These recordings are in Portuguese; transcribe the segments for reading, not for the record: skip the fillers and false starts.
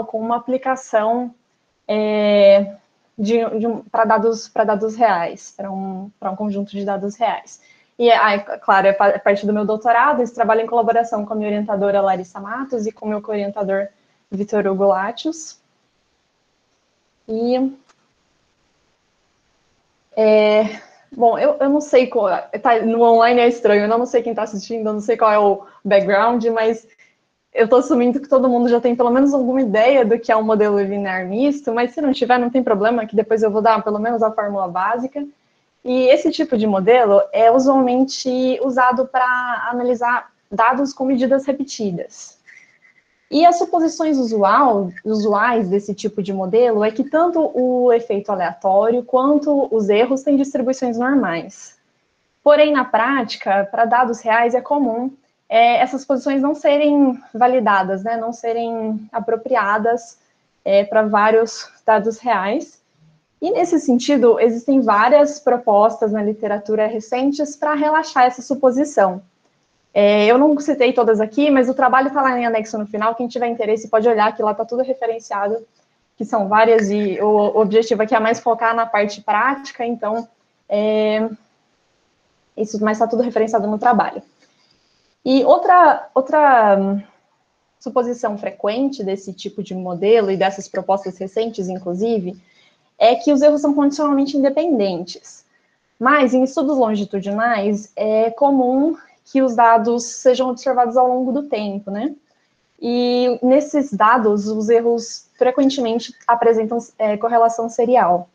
com uma aplicação para dados reais, para um conjunto de dados reais. E, claro, é parte do meu doutorado, esse trabalho em colaboração com a minha orientadora Larissa Matos e com o meu co-orientador Vitor Hugo Latius. E, bom, eu não sei, no online é estranho, eu não sei quem está assistindo, eu não sei qual é o background, mas eu estou assumindo que todo mundo já tem pelo menos alguma ideia do que é um modelo linear misto, mas se não tiver, não tem problema, que depois eu vou dar pelo menos a fórmula básica. E esse tipo de modelo é usualmente usado para analisar dados com medidas repetidas. E as suposições usuais desse tipo de modelo é que tanto o efeito aleatório quanto os erros têm distribuições normais. Porém, na prática, para dados reais é comum essas suposições não serem validadas, né, não serem apropriadas para vários dados reais. E, nesse sentido, existem várias propostas na literatura recentes para relaxar essa suposição. Eu não citei todas aqui, mas o trabalho está lá em anexo no final, quem tiver interesse pode olhar, que lá está tudo referenciado, que são várias, e o objetivo aqui é mais focar na parte prática, então, mas está tudo referenciado no trabalho. E outra suposição frequente desse tipo de modelo, e dessas propostas recentes, inclusive, é que os erros são condicionalmente independentes. Mas, em estudos longitudinais, é comum que os dados sejam observados ao longo do tempo, né? E nesses dados, os erros frequentemente apresentam correlação serial.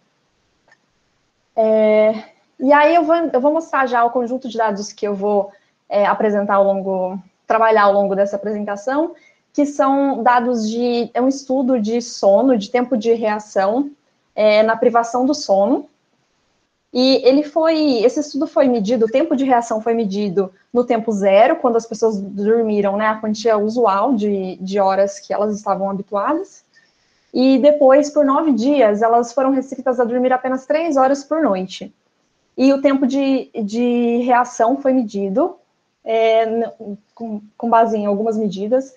E aí eu vou mostrar já o conjunto de dados que eu vou trabalhar ao longo dessa apresentação, que são dados é um estudo de sono, de tempo de reação na privação do sono. E esse estudo foi medido, o tempo de reação foi medido no tempo zero, quando as pessoas dormiram, né, a quantia usual de horas que elas estavam habituadas. E depois, por 9 dias, elas foram restritas a dormir apenas 3 horas por noite. E o tempo de reação foi medido, com base em algumas medidas,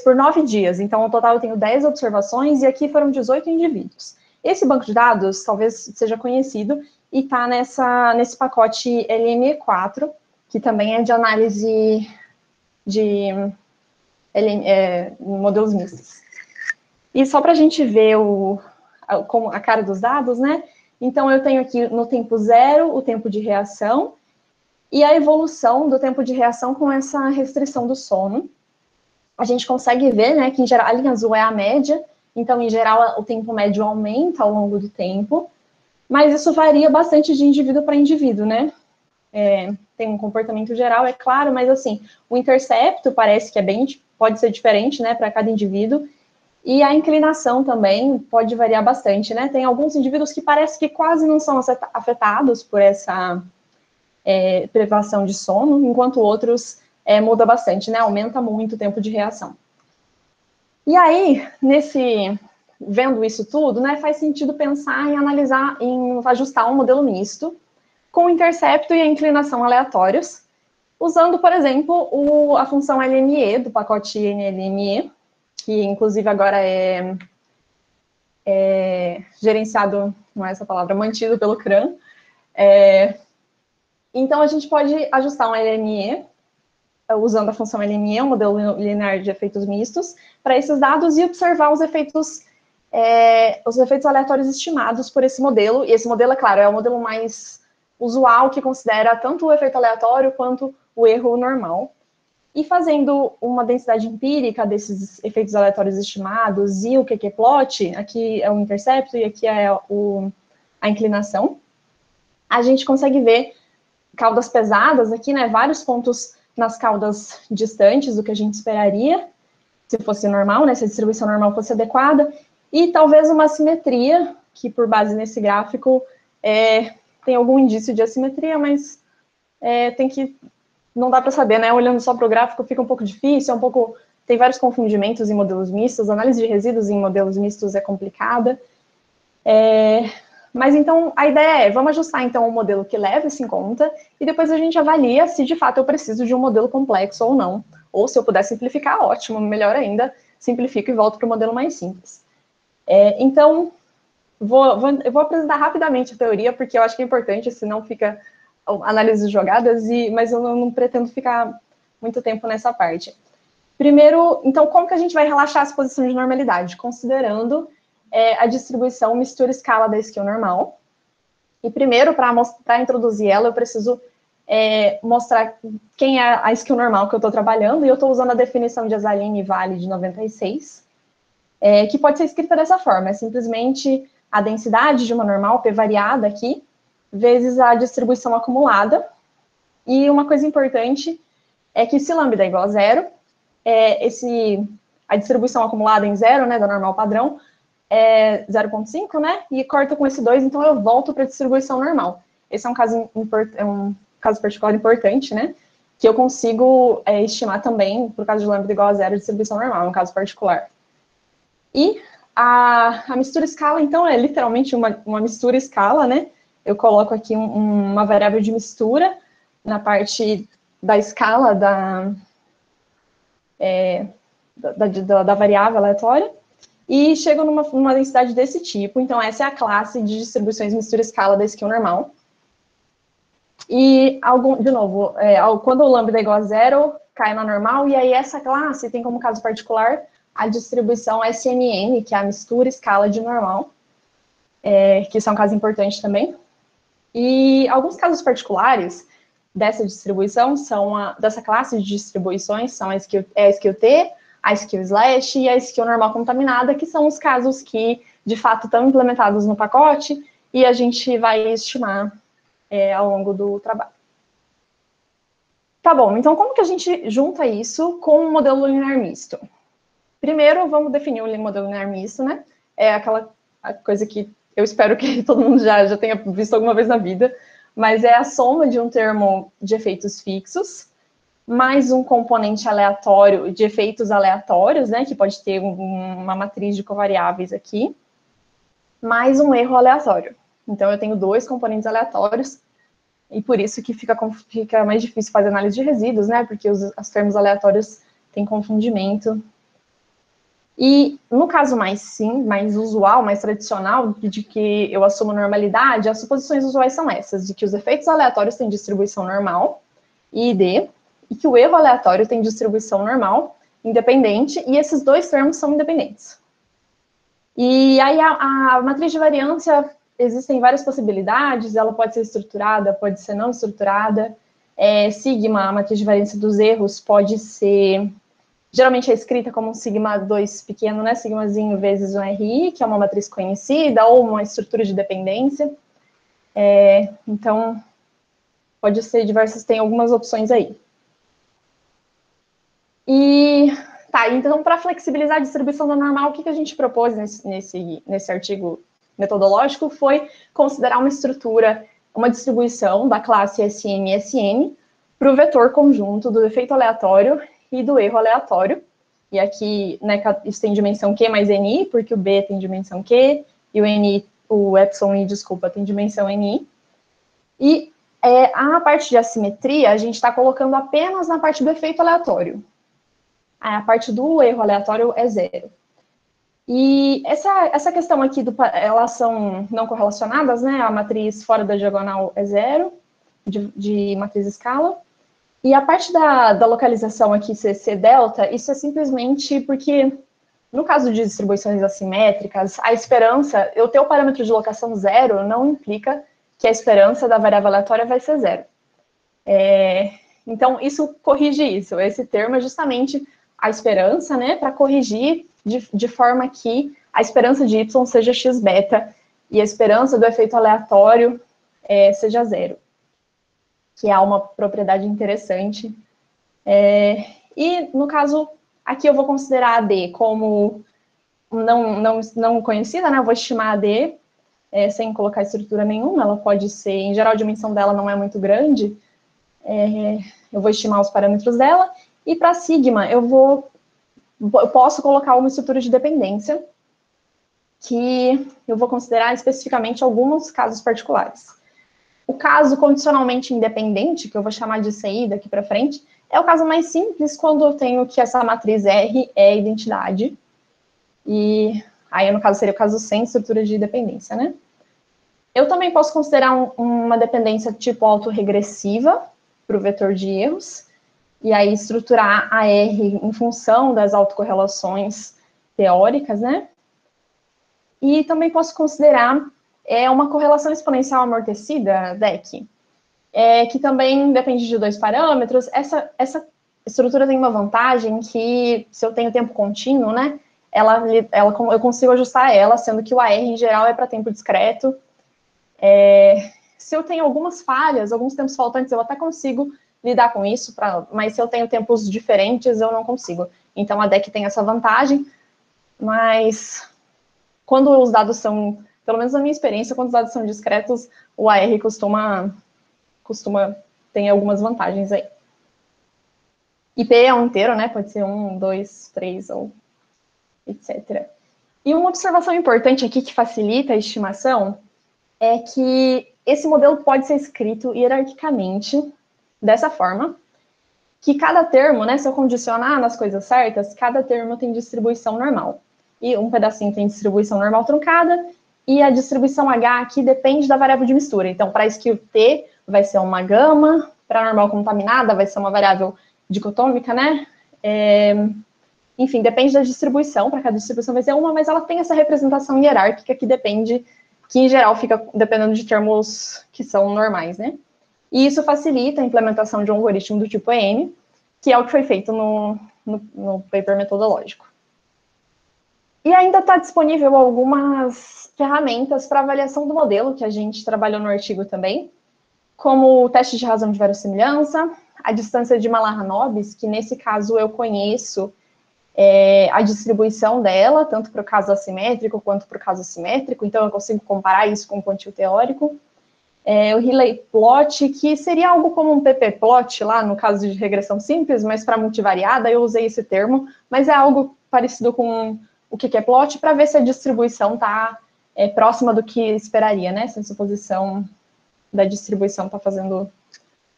por 9 dias. Então, no total, eu tenho 10 observações, e aqui foram 18 indivíduos. Esse banco de dados talvez seja conhecido, e está nesse pacote LME4, que também é de análise de modelos mistos. E só para a gente ver a cara dos dados, né? Então, eu tenho aqui no tempo zero o tempo de reação e a evolução do tempo de reação com essa restrição do sono. A gente consegue ver, né, que em geral a linha azul é a média, então, em geral, o tempo médio aumenta ao longo do tempo, mas isso varia bastante de indivíduo para indivíduo, né? Tem um comportamento geral, é claro, mas assim, o intercepto parece que pode ser diferente, né, para cada indivíduo. E a inclinação também pode variar bastante, né? Tem alguns indivíduos que parece que quase não são afetados por essa privação de sono, enquanto outros muda bastante, né? Aumenta muito o tempo de reação. E aí, vendo isso tudo, né, faz sentido pensar em analisar, em ajustar um modelo misto com o intercepto e a inclinação aleatórios, usando, por exemplo, a função LME do pacote NLME, que inclusive agora é gerenciado, não é essa palavra, mantido pelo CRAN. Então, a gente pode ajustar um LME, usando a função LME, um modelo linear de efeitos mistos, para esses dados e observar os efeitos aleatórios estimados por esse modelo. E esse modelo, é claro, é o modelo mais usual, que considera tanto o efeito aleatório quanto o erro normal. E fazendo uma densidade empírica desses efeitos aleatórios estimados e o QQ-plot, aqui é o intercepto e aqui é a inclinação, a gente consegue ver caudas pesadas aqui, né, vários pontos nas caudas distantes do que a gente esperaria, se fosse normal, né, se a distribuição normal fosse adequada, e talvez uma assimetria, que por base nesse gráfico tem algum indício de assimetria, mas não dá para saber, né? Olhando só para o gráfico fica um pouco difícil, tem vários confundimentos em modelos mistos, a análise de resíduos em modelos mistos é complicada. Mas então a ideia vamos ajustar então um modelo que leva isso em conta, e depois a gente avalia se de fato eu preciso de um modelo complexo ou não. Ou se eu puder simplificar, ótimo, melhor ainda, simplifico e volto para o modelo mais simples. Então, eu vou apresentar rapidamente a teoria, porque eu acho que é importante, senão fica análise de jogadas, mas eu não pretendo ficar muito tempo nessa parte. Primeiro, então, como que a gente vai relaxar essa posição de normalidade? Considerando a distribuição mistura-escala da skill normal. E primeiro, para introduzir ela, eu preciso mostrar quem é a skill normal que eu estou trabalhando, e eu estou usando a definição de Azaline Vale de 96, que pode ser escrita dessa forma, é simplesmente a densidade de uma normal, P variada aqui, vezes a distribuição acumulada. E uma coisa importante é que se lambda é igual a zero, a distribuição acumulada em zero, né, da normal padrão, é 0,5, né, e corta com esse 2, então eu volto para a distribuição normal. Esse é um caso particular importante, né, que eu consigo estimar também, por causa de lambda igual a zero, a distribuição normal, é um caso particular. E a mistura escala, então, é literalmente uma mistura escala, né, eu coloco aqui uma variável de mistura na parte da escala da variável aleatória, e chego numa densidade desse tipo. Então, essa é a classe de distribuições mistura-escala da skill normal. E, de novo, quando o lambda é igual a zero, cai na normal, e aí essa classe tem como caso particular a distribuição SMN, que é a mistura-escala de normal, que isso é um caso importante também. E alguns casos particulares dessa distribuição dessa classe de distribuições são a skill T, a skill slash e a skill normal contaminada, que são os casos que, de fato, estão implementados no pacote e a gente vai estimar ao longo do trabalho. Tá bom, então como que a gente junta isso com o modelo linear misto? Primeiro, vamos definir o modelo linear misto, né? É aquela coisa que eu espero que todo mundo já tenha visto alguma vez na vida, mas é a soma de um termo de efeitos fixos, mais um componente aleatório de efeitos aleatórios, né, que pode ter uma matriz de covariáveis aqui, mais um erro aleatório. Então, eu tenho dois componentes aleatórios, e por isso que fica mais difícil fazer análise de resíduos, né, porque os termos aleatórios têm confundimento. E no caso mais usual, mais tradicional, de que eu assumo normalidade, as suposições usuais são essas, de que os efeitos aleatórios têm distribuição normal, ID, e que o erro aleatório tem distribuição normal, independente, e esses dois termos são independentes. E aí a matriz de variância, existem várias possibilidades, ela pode ser estruturada, pode ser não estruturada. Sigma, a matriz de variância dos erros, pode ser... Geralmente é escrita como um sigma 2 pequeno, né? Sigmazinho vezes um RI, que é uma matriz conhecida, ou uma estrutura de dependência. Então, pode ser diversas, tem algumas opções aí. E, tá, então, para flexibilizar a distribuição da normal, o que a gente propôs nesse artigo metodológico foi considerar uma estrutura, uma distribuição da classe SM e SN para o vetor conjunto do efeito aleatório e do erro aleatório. E aqui, né, isso tem dimensão Q mais NI, porque o B tem dimensão Q, e o epsilon I, desculpa, tem dimensão NI. E a parte de assimetria, a gente está colocando apenas na parte do efeito aleatório. A parte do erro aleatório é zero. E essa questão aqui, elas são não correlacionadas, né? A matriz fora da diagonal é zero, de matriz escala. E a parte da localização aqui, CC delta, isso é simplesmente porque, no caso de distribuições assimétricas, a esperança, eu ter o parâmetro de locação zero não implica que a esperança da variável aleatória vai ser zero. Então, isso corrige isso. Esse termo é justamente a esperança, né, para corrigir de forma que a esperança de y seja x beta e a esperança do efeito aleatório seja zero, que é uma propriedade interessante. E, no caso, aqui eu vou considerar a D como não conhecida, né? Eu vou estimar a D sem colocar estrutura nenhuma, ela pode ser, em geral, a dimensão dela não é muito grande, eu vou estimar os parâmetros dela, e para sigma eu posso colocar uma estrutura de dependência, que eu vou considerar especificamente alguns casos particulares. O caso condicionalmente independente, que eu vou chamar de CI daqui para frente, É o caso mais simples quando eu tenho que essa matriz R é a identidade. E aí, no caso, seria o caso sem estrutura de dependência, né? Eu também posso considerar uma dependência tipo autorregressiva para o vetor de erros. E aí, estruturar a R em função das autocorrelações teóricas, né? E também posso considerar uma correlação exponencial amortecida, DEC, que também depende de 2 parâmetros. Essa estrutura tem uma vantagem que, se eu tenho tempo contínuo, né, eu consigo ajustar ela, sendo que o AR, em geral, é para tempo discreto. Se eu tenho algumas falhas, alguns tempos faltantes, eu até consigo lidar com isso, mas se eu tenho tempos diferentes, eu não consigo. Então, a DEC tem essa vantagem, mas quando os dados são, pelo menos na minha experiência, quando os dados são discretos, o AR costuma ter algumas vantagens aí. IP é um inteiro, né? Pode ser 1, 2, 3, ou etc. E uma observação importante aqui que facilita a estimação é que esse modelo pode ser escrito hierarquicamente dessa forma, que cada termo, né, se eu condicionar nas coisas certas, cada termo tem distribuição normal. E um pedacinho tem distribuição normal truncada, e a distribuição H aqui depende da variável de mistura. Então, para skill T, vai ser uma gama, para normal contaminada, vai ser uma variável dicotômica, né? Enfim, depende da distribuição, para cada distribuição vai ser uma, mas ela tem essa representação hierárquica que depende, que em geral fica dependendo de termos que são normais, né? E isso facilita a implementação de um algoritmo do tipo EM, que é o que foi feito no paper metodológico. E ainda está disponível algumas ferramentas para avaliação do modelo, que a gente trabalhou no artigo também, como o teste de razão de verossimilhança, a distância de Mallarra-Nobis, que nesse caso eu conheço a distribuição dela, tanto para o caso assimétrico quanto para o caso simétrico, então eu consigo comparar isso com o quantio teórico. O Relay Plot, que seria algo como um ppplot lá, no caso de regressão simples, mas para multivariada, eu usei esse termo, mas é algo parecido com o que é plot, para ver se a distribuição está próxima do que esperaria, né? Se a suposição da distribuição está fazendo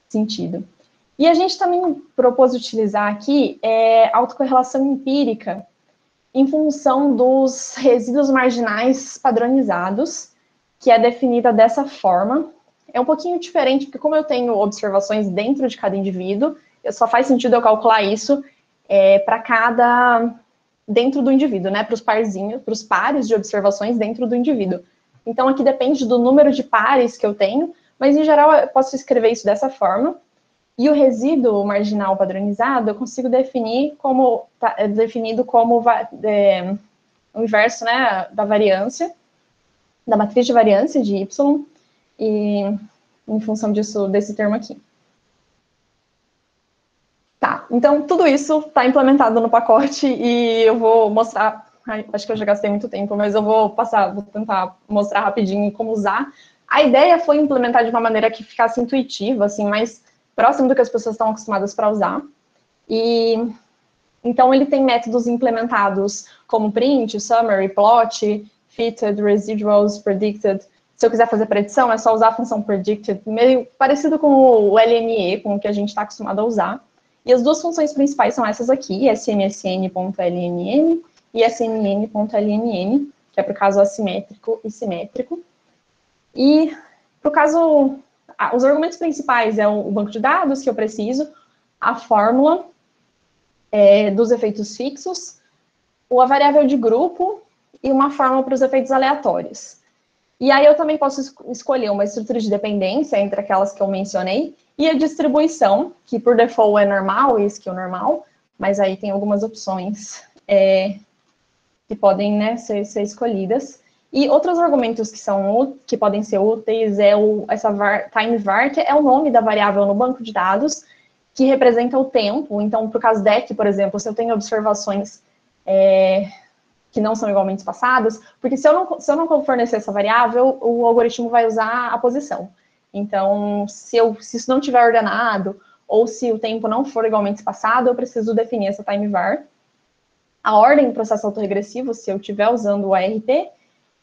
sentido. E a gente também propôs utilizar aqui autocorrelação empírica em função dos resíduos marginais padronizados, que é definida dessa forma. É um pouquinho diferente, porque como eu tenho observações dentro de cada indivíduo, só faz sentido eu calcular isso para cada... dentro do indivíduo, né? Para os parzinhos, para os pares de observações dentro do indivíduo. Então, aqui depende do número de pares que eu tenho, mas, em geral, eu posso escrever isso dessa forma. E o resíduo marginal padronizado eu consigo definir como, definido como o inverso, né, da variância, da matriz de variância de Y, e em função desse termo aqui. Tá, então tudo isso está implementado no pacote e eu vou mostrar, acho que eu já gastei muito tempo, mas eu vou tentar mostrar rapidinho como usar. A ideia foi implementar de uma maneira que ficasse intuitiva, assim, mais próximo do que as pessoas estão acostumadas para usar. E então ele tem métodos implementados como print, summary, plot, fitted, residuals, predicted. Se eu quiser fazer predição, é só usar a função predicted, meio parecido com o LME, com o que a gente está acostumado a usar. E as duas funções principais são essas aqui, smsn.lmn e smn.lmn, que é para o caso assimétrico e simétrico. E para o caso, os argumentos principais é o banco de dados que eu preciso, a fórmula dos efeitos fixos, a variável de grupo e uma fórmula para os efeitos aleatórios. E aí eu também posso escolher uma estrutura de dependência entre aquelas que eu mencionei e a distribuição, que por default é normal e skill normal, mas aí tem algumas opções que podem, né, ser escolhidas. E outros argumentos que podem ser úteis essa timeVar, que é o nome da variável no banco de dados, que representa o tempo. Então, para o caso DEC, por exemplo, se eu tenho observações que não são igualmente espaçadas, porque se eu não fornecer essa variável, o algoritmo vai usar a posição. Então, se isso não estiver ordenado, ou se o tempo não for igualmente espaçado, eu preciso definir essa timeVar. A ordem do processo autorregressivo, se eu estiver usando o ART,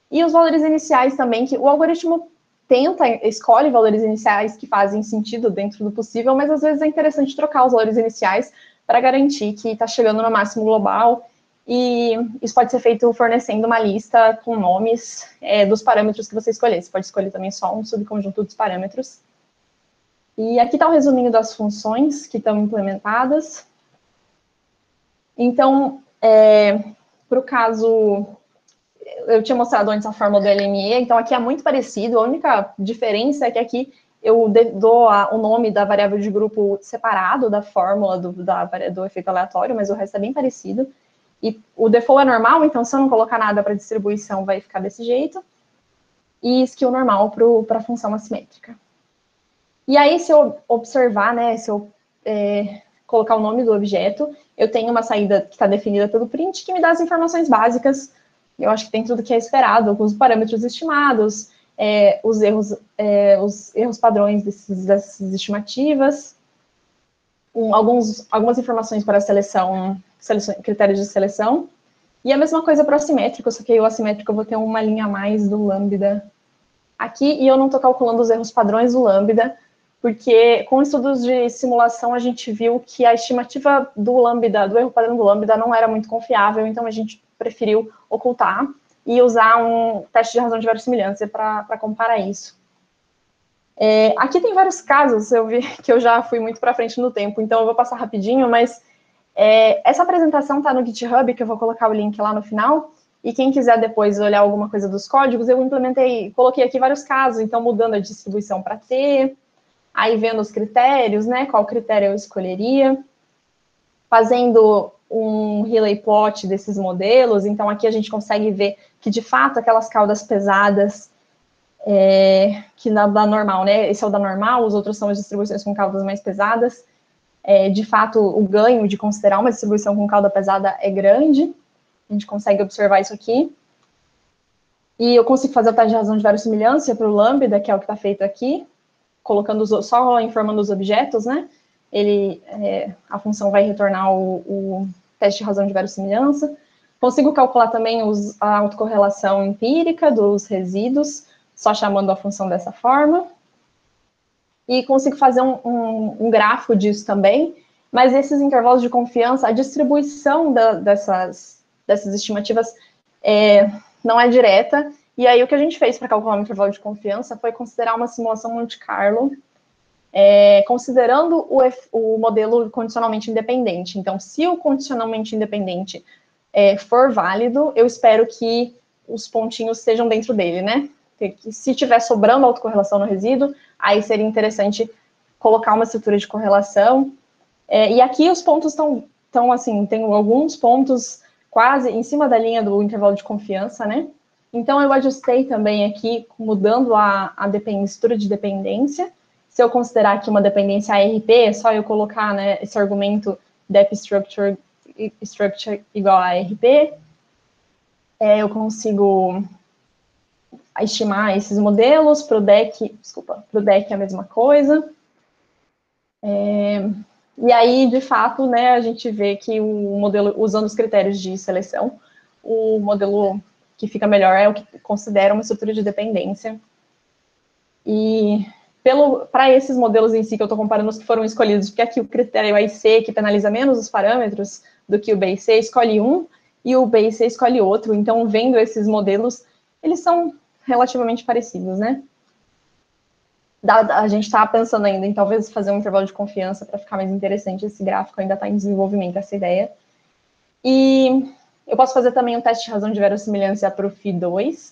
e os valores iniciais também, que o algoritmo escolhe valores iniciais que fazem sentido dentro do possível, mas às vezes é interessante trocar os valores iniciais para garantir que está chegando no máximo global, e isso pode ser feito fornecendo uma lista com nomes dos parâmetros que você escolher. Você pode escolher também só um subconjunto dos parâmetros. E aqui está o resuminho das funções que estão implementadas. Então, para o caso, eu tinha mostrado antes a fórmula do LME, então aqui é muito parecido, a única diferença é que aqui eu dou o nome da variável de grupo separado da fórmula do efeito aleatório, mas o resto é bem parecido. E o default é normal, então se eu não colocar nada para distribuição, vai ficar desse jeito. E skill normal para a função assimétrica. E aí, se eu observar, né, se eu colocar o nome do objeto, eu tenho uma saída que está definida pelo print, que me dá as informações básicas. Eu acho que tem tudo que é esperado, com os parâmetros estimados, os erros padrões dessas estimativas, algumas informações para critérios de seleção, e a mesma coisa para o assimétrico, só que o assimétrico eu vou ter uma linha a mais do lambda aqui, e eu não estou calculando os erros padrões do lambda, porque com estudos de simulação a gente viu que a estimativa do lambda, do erro padrão do lambda, não era muito confiável, então a gente preferiu ocultar e usar um teste de razão de verossimilhança para comparar isso. Aqui tem vários casos, eu vi que eu já fui muito para frente no tempo, então eu vou passar rapidinho, mas essa apresentação está no GitHub, que eu vou colocar o link lá no final, e quem quiser depois olhar alguma coisa dos códigos, eu coloquei aqui vários casos, então mudando a distribuição para T, aí vendo os critérios, né, qual critério eu escolheria, fazendo um relay plot desses modelos, então aqui a gente consegue ver que, de fato, aquelas caudas pesadas, que da normal, né, esse é o da normal, os outros são as distribuições com caudas mais pesadas, de fato, o ganho de considerar uma distribuição com cauda pesada é grande, a gente consegue observar isso aqui, e eu consigo fazer o teste de razão de verossimilhança para o lambda, que é o que está feito aqui, colocando só informando os objetos, né? A função vai retornar o teste de razão de verossimilhança. Consigo calcular também a autocorrelação empírica dos resíduos, só chamando a função dessa forma. E consigo fazer um grafo disso também, mas esses intervalos de confiança, a distribuição dessas estimativas não é direta. E aí o que a gente fez para calcular o intervalo de confiança foi considerar uma simulação Monte Carlo, considerando o modelo condicionalmente independente. Então, se o condicionalmente independente for válido, eu espero que os pontinhos estejam dentro dele, né? Se tiver sobrando autocorrelação no resíduo, aí seria interessante colocar uma estrutura de correlação. E aqui os pontos estão assim, tem alguns pontos quase em cima da linha do intervalo de confiança, né? Então, eu ajustei também aqui, mudando a estrutura de dependência. Se eu considerar aqui uma dependência ARP, é só eu colocar, né, esse argumento dep structure igual a ARP. Eu consigo estimar esses modelos. Para o DEC é a mesma coisa. E aí, de fato, né, a gente vê que o modelo, usando os critérios de seleção, o modelo que fica melhor é o que considera uma estrutura de dependência. E para esses modelos em si que eu estou comparando os que foram escolhidos, porque aqui o critério AIC, que penaliza menos os parâmetros do que o BIC, escolhe um, e o BIC escolhe outro. Então, vendo esses modelos, eles são relativamente parecidos, né? A gente está pensando ainda em talvez fazer um intervalo de confiança para ficar mais interessante esse gráfico, ainda está em desenvolvimento essa ideia. E eu posso fazer também um teste de razão de verossimilhança para o Phi2,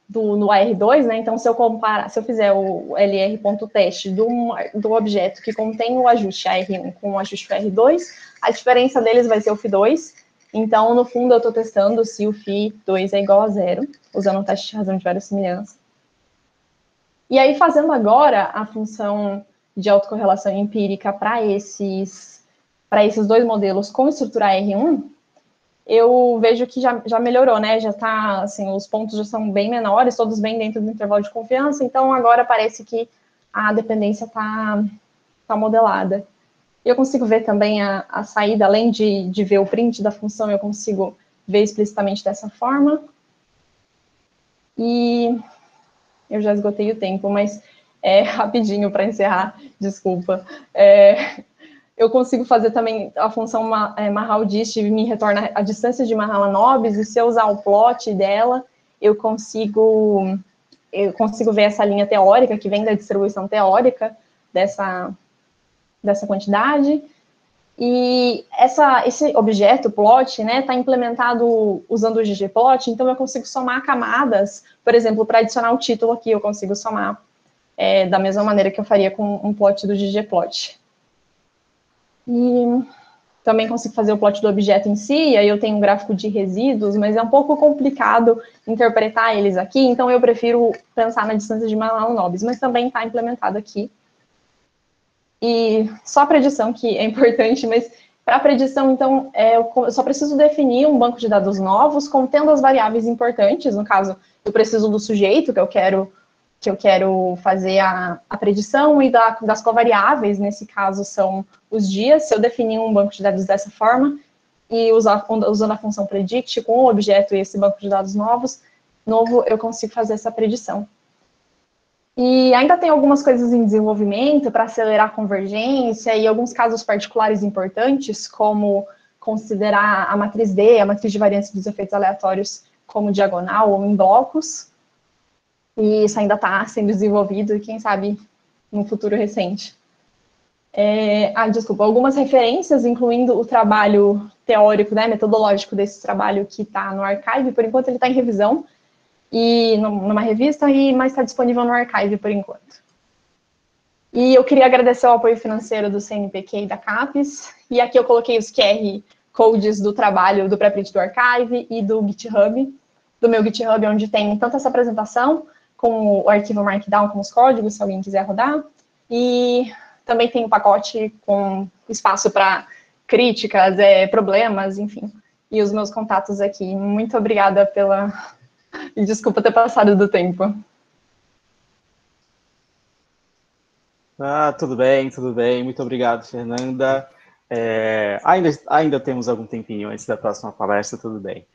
no AR2, né? Então, se eu fizer o LR.teste do objeto que contém o ajuste AR1 com o ajuste AR2, a diferença deles vai ser o Phi2. Então, no fundo, eu estou testando se o Phi2 é igual a 0, usando o teste de razão de verossimilhança. E aí, fazendo agora a função de autocorrelação empírica para esses dois modelos com estrutura R1, eu vejo que já melhorou, né? Já está, assim, os pontos já são bem menores, todos bem dentro do intervalo de confiança, então agora parece que a dependência está modelada. Eu consigo ver também a saída, além de ver o print da função, eu consigo ver explicitamente dessa forma. E Eu já esgotei o tempo, mas rapidinho para encerrar, desculpa. Eu consigo fazer também a função Maral-Dist, me retorna a distância de Mahalanobis, e se eu usar o plot dela, eu consigo ver essa linha teórica, que vem da distribuição teórica dessa quantidade. E esse objeto, plot, né, está implementado usando o ggplot, então eu consigo somar camadas, por exemplo, para adicionar o título aqui, eu consigo somar da mesma maneira que eu faria com um plot do ggplot. E também consigo fazer o plot do objeto em si, e aí eu tenho um gráfico de resíduos, mas é um pouco complicado interpretar eles aqui, então eu prefiro pensar na distância de Mahalanobis, mas também está implementado aqui. E só a predição que é importante, mas para a predição, então, eu só preciso definir um banco de dados novos contendo as variáveis importantes. No caso, eu preciso do sujeito que eu quero fazer a predição, e das covariáveis, nesse caso, são os dias. Se eu definir um banco de dados dessa forma, e usando a função predict com o objeto e esse banco de dados novo, eu consigo fazer essa predição. E ainda tem algumas coisas em desenvolvimento para acelerar a convergência e alguns casos particulares importantes, como considerar a matriz D, a matriz de variância dos efeitos aleatórios, como diagonal ou em blocos. E isso ainda está sendo desenvolvido, e quem sabe no futuro recente. Desculpa, algumas referências, incluindo o trabalho teórico, né, metodológico desse trabalho que está no Archive, por enquanto ele está em revisão, e numa revista, mas está disponível no Archive por enquanto. E eu queria agradecer o apoio financeiro do CNPq e da CAPES, e aqui eu coloquei os QR Codes do trabalho do pré-print do Archive e do GitHub, do meu GitHub, onde tem tanto essa apresentação, com o arquivo Markdown com os códigos, se alguém quiser rodar, e também tem um pacote com espaço para críticas, problemas, enfim, e os meus contatos aqui. Muito obrigada e desculpa ter passado do tempo. Tudo bem. Muito obrigado, Fernanda. Ainda temos algum tempinho antes da próxima palestra, tudo bem.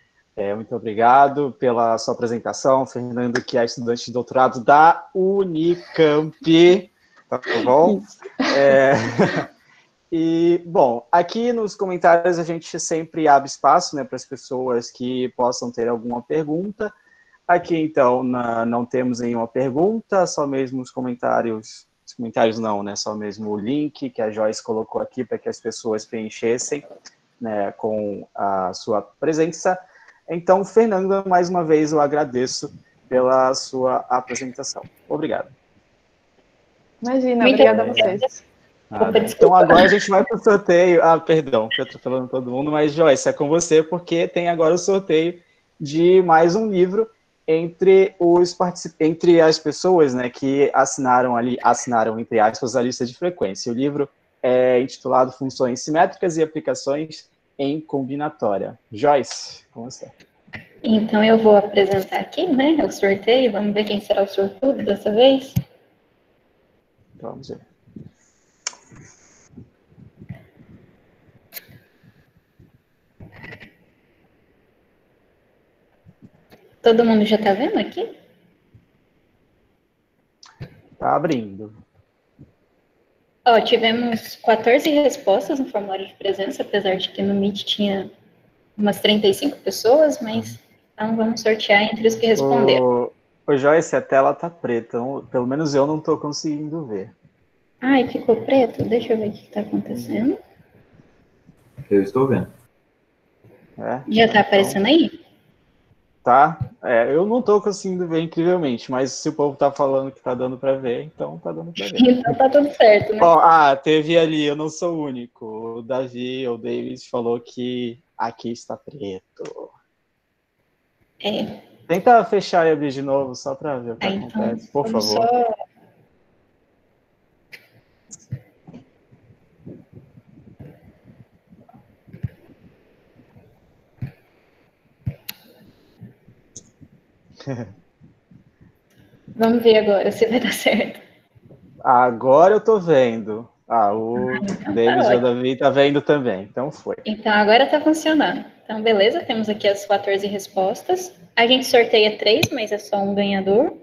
Muito obrigado pela sua apresentação, Fernanda, que é estudante de doutorado da Unicamp, tá bom? E, bom, aqui nos comentários a gente sempre abre espaço, né, para as pessoas que possam ter alguma pergunta. Aqui, então, não temos nenhuma pergunta, só mesmo os comentários não, né, só mesmo o link que a Joyce colocou aqui para que as pessoas preenchessem, né, com a sua presença. Então, Fernanda, mais uma vez eu agradeço pela sua apresentação. Obrigado. Imagina, obrigada a vocês. Então, agora a gente vai para o sorteio. Perdão, que eu estou falando todo mundo, mas, Joyce, é com você, porque tem agora o sorteio de mais um livro entre as pessoas, né, que assinaram, entre aspas, a lista de frequência. O livro é intitulado Funções Simétricas e Aplicações em Combinatória. Joyce, com você. Então, eu vou apresentar aqui, né, o sorteio. Vamos ver quem será o sortudo dessa vez. Vamos ver. Todo mundo já está vendo aqui? Está abrindo. Tivemos 14 respostas no formulário de presença, apesar de que no Meet tinha umas 35 pessoas, mas então vamos sortear entre os que responderam. Ô Joyce, a tela está preta, então, pelo menos eu não estou conseguindo ver. Ai, ficou preto? Deixa eu ver o que está acontecendo. Eu estou vendo. Já está aparecendo aí? Tá, eu não estou conseguindo ver incrivelmente, mas se o povo está falando que está dando para ver, então está dando para ver. Então tá tudo certo, né? Teve ali, eu não sou o único. O David falou que aqui está preto. Tenta fechar e abrir de novo, só para ver o que acontece, por favor. Vamos ver agora se vai dar certo. Agora eu tô vendo. O David e o Davi tá vendo também, então foi. Então agora tá funcionando. Então, beleza, temos aqui as 14 respostas. A gente sorteia 3, mas é só um ganhador.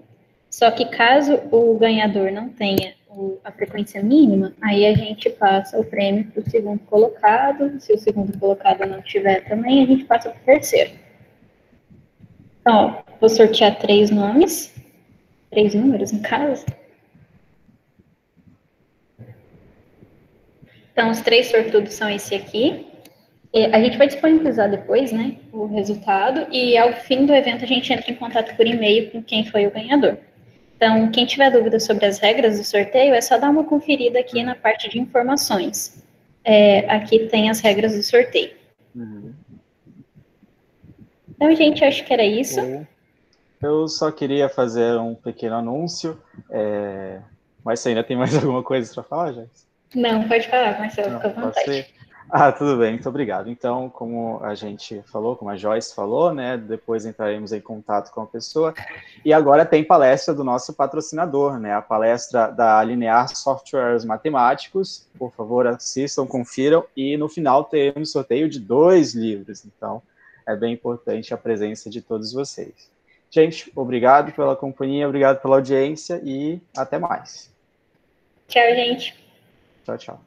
Só que caso o ganhador não tenha a frequência mínima, aí a gente passa o prêmio para o segundo colocado. Se o segundo colocado não tiver também, a gente passa para o terceiro. Então, ó, vou sortear 3 nomes, 3 números no caso. Então, os 3 sortudos são esse aqui. A gente vai disponibilizar depois, né, o resultado, e ao fim do evento a gente entra em contato por e-mail com quem foi o ganhador. Então, quem tiver dúvida sobre as regras do sorteio, é só dar uma conferida aqui na parte de informações. Aqui tem as regras do sorteio. Então, gente, acho que era isso. Eu só queria fazer um pequeno anúncio, mas você ainda tem mais alguma coisa para falar, Joyce? Não, pode falar, Marcelo, fica à vontade. Tudo bem, muito obrigado. Então, como a gente falou, como a Joyce falou, né, depois entraremos em contato com a pessoa. E agora tem palestra do nosso patrocinador, né, a palestra da Linear Softwares Matemáticos. Por favor, assistam, confiram, e no final teremos sorteio de 2 livros. Então, é bem importante a presença de todos vocês. Gente, obrigado pela companhia, obrigado pela audiência e até mais. Tchau, gente. Tchau, tchau.